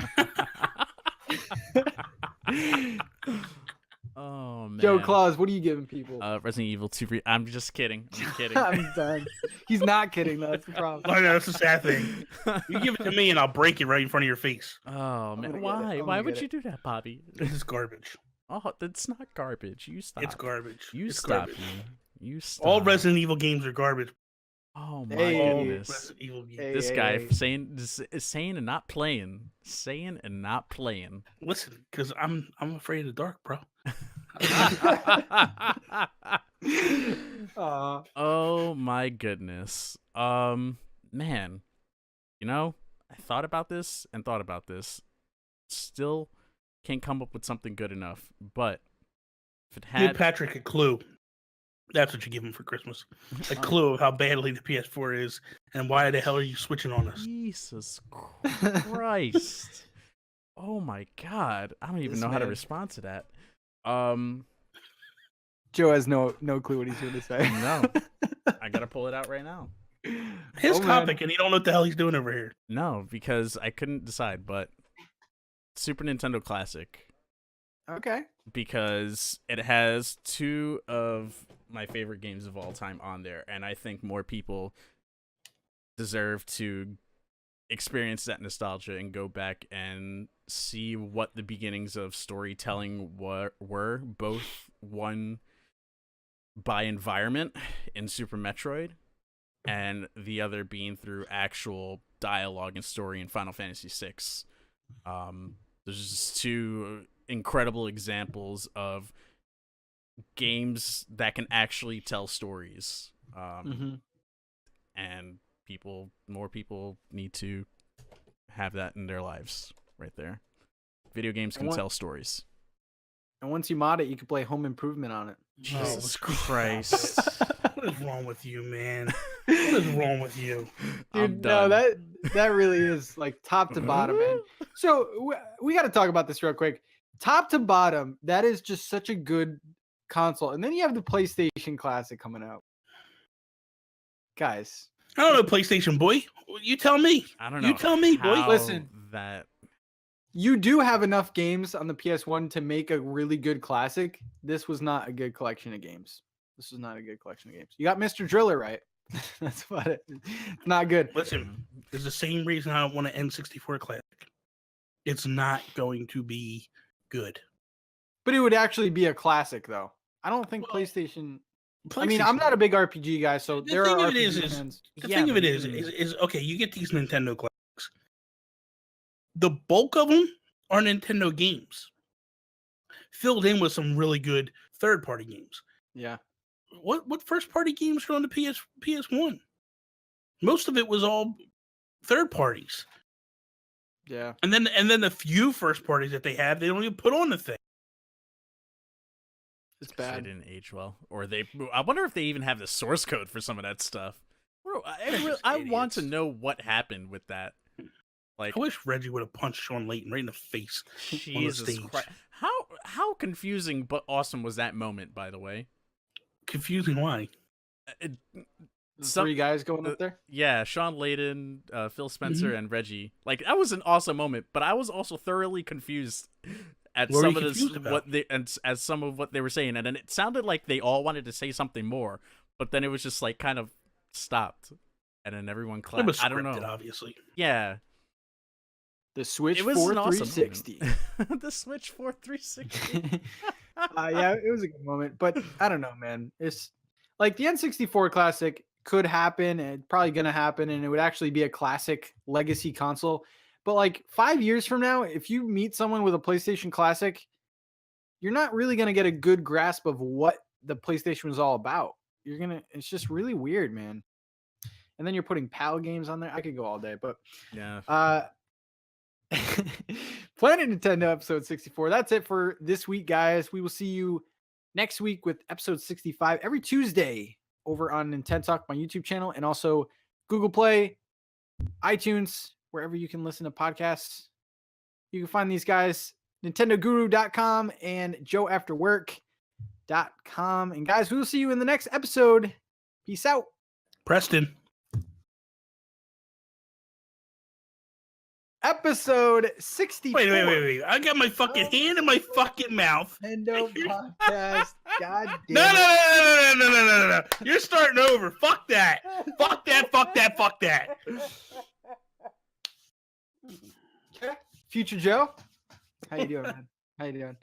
Oh man. Joe Claus, what are you giving people? Resident Evil 2. I'm just kidding. I'm kidding. I'm done. He's not kidding though. That's the problem. I know, that's a sad thing. You give it to me and I'll break it right in front of your face. Oh man, why? Why would you do that, Bobby? This is garbage. Oh, that's not garbage. You stop. It's garbage. You it's stop. Garbage. You stop. All Resident Evil games are garbage. Oh my goodness! Resident Evil games. This guy saying and not playing, saying and not playing. Listen, because I'm afraid of the dark, bro. Oh my goodness. Man, I thought about this and thought about this. Still can't come up with something good enough. But if it Give had, Patrick a clue. That's what you give him for Christmas. A clue of how badly the PS4 is and why the hell are you switching on us? Jesus Christ. Oh my God. I don't even know how to respond to that. Joe has no clue what he's going to say. No. I gotta pull it out right now. His topic, and he don't know what the hell he's doing over here. No, because I couldn't decide, but Super Nintendo Classic. Okay. Because it has two of my favorite games of all time on there, and I think more people deserve to experience that nostalgia and go back and see what the beginnings of storytelling were, both one by environment in Super Metroid and the other being through actual dialogue and story in Final Fantasy VI. There's just two incredible examples of games that can actually tell stories. And more people need to have that in their lives right there. Video games can tell stories. And once you mod it, you can play Home Improvement on it. Jesus Christ. What is wrong with you, man? What is wrong with you? Dude, no, that really is like top to bottom, man. So we got to talk about this real quick. Top to bottom, that is just such a good console. And then you have the PlayStation Classic coming out. Guys. I don't know, PlayStation boy. You tell me. I don't know. You tell me, boy. Listen. That You do have enough games on the PS1 to make a really good classic. This was not a good collection of games. This was not a good collection of games. You got Mr. Driller right. That's about it. It's not good. Listen, it's the same reason I don't want an N64 Classic. It's not going to be good. But it would actually be a classic, though. I don't think PlayStation. I mean, I'm not a big RPG guy, so there are RPG fans. The thing of it is okay, you get these Nintendo classics. The bulk of them are Nintendo games, filled in with some really good third-party games. Yeah. What first-party games were on the PS1? Most of it was all third parties. Yeah. And then the few first parties that they have, they don't even put on the thing. It's bad. They didn't age well, or I wonder if they even have the source code for some of that stuff. I want to know what happened with that. Like, I wish Reggie would have punched Sean Layton right in the face. Jesus Christ! How confusing but awesome was that moment? By the way, confusing. Why? Three guys going up there. Yeah, Sean Layton, Phil Spencer, and Reggie. Like, that was an awesome moment, but I was also thoroughly confused at some of some of what they were saying, and then it sounded like they all wanted to say something more, but then it was just like kind of stopped, and then everyone clapped. It was scripted, I don't know, obviously. Yeah, the Switch 4360. Awesome the Switch 4360. Yeah, it was a good moment, but I don't know, man. It's like the N64 Classic could happen, and probably gonna happen, and it would actually be a classic legacy console. But like 5 years from now, if you meet someone with a PlayStation Classic, you're not really going to get a good grasp of what the PlayStation was all about. It's just really weird, man. And then you're putting PAL games on there. I could go all day, but yeah. Planet Nintendo episode 64. That's it for this week, guys. We will see you next week with episode 65 every Tuesday over on Nintendo Talk, my YouTube channel, and also Google Play, iTunes, wherever you can listen to podcasts. You can find these guys, nintendoguru.com and joeafterwork.com. And guys, we will see you in the next episode. Peace out. Preston. Episode 64. Wait. I got my fucking hand in my fucking mouth. Nintendo podcast. God damn it. No. You're starting over. Fuck that. Fuck that. Future Joe, how you doing, man? How you doing?